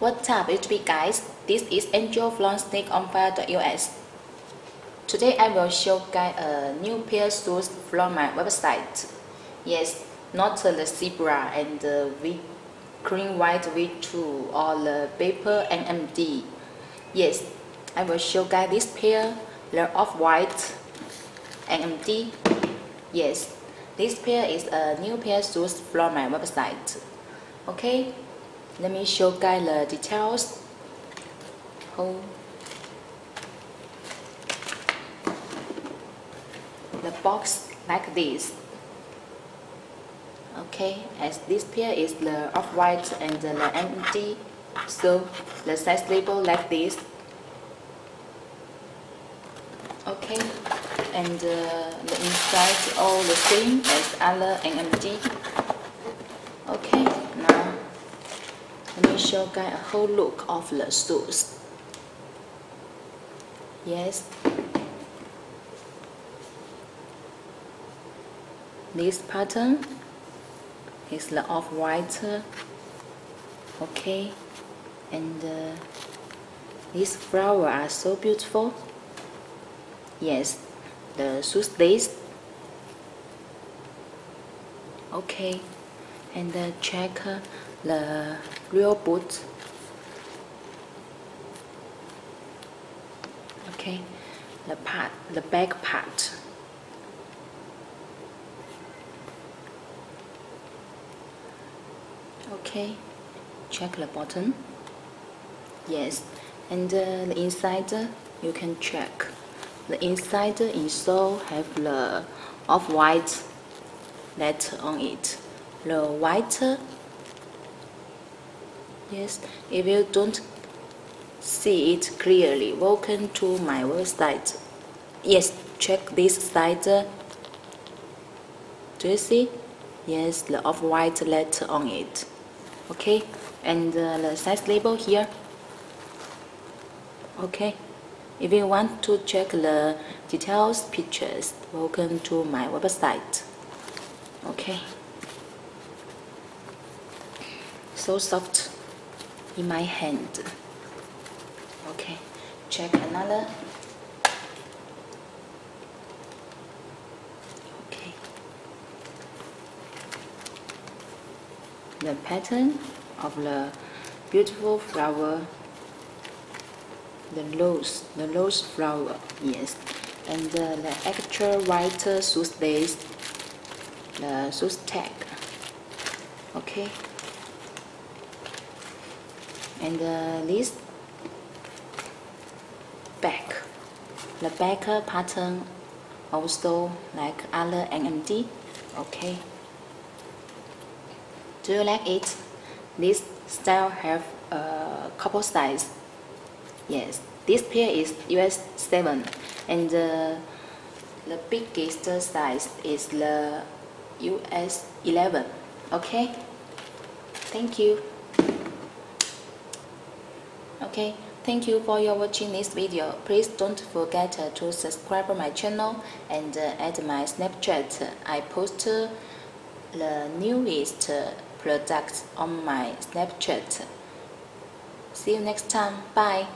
What's up YouTube guys, this is Angel from sneakonfire.us. Today I will show guys a new pair of shoes from my website. Yes, not the zebra and the cream white V2 or the paper NMD. Yes, I will show guys this pair, the off-white NMD. Yes, this pair is a new pair of shoes from my website. Okay, let me show guys the details. The box like this. Okay, as this pair is the off-white and the NMD, so the size label like this. Okay, and the inside all the same as other NMD. Okay, now let me show guys a whole look of the shoes. Yes, this pattern is the off-white. Okay, and these flowers are so beautiful. Yes, the shoes lace. Okay, and check the real boot. Okay, the back part. Okay, check the bottom. Yes, and the inside you can check. The inside insole have the off-white letter on it. The white. Yes, if you don't see it clearly, welcome to my website. Yes, check this side. Do you see? Yes, the off-white letter on it. Okay, and the size label here. Okay, if you want to check the details pictures, welcome to my website. Okay, so soft in my hand. Okay, check another. Okay, the pattern of the beautiful flower, the rose flower. Yes, and the extra white shoes lace, the shoes tag. Okay, and this back, the back pattern also like other NMD. Okay, do you like it? This style have a couple size. Yes, this pair is US 7 and the biggest size is the US 11. Okay, thank you. Okay, thank you for your watching this video. Please don't forget to subscribe to my channel and add my Snapchat. I post the newest products on my Snapchat. See you next time. Bye.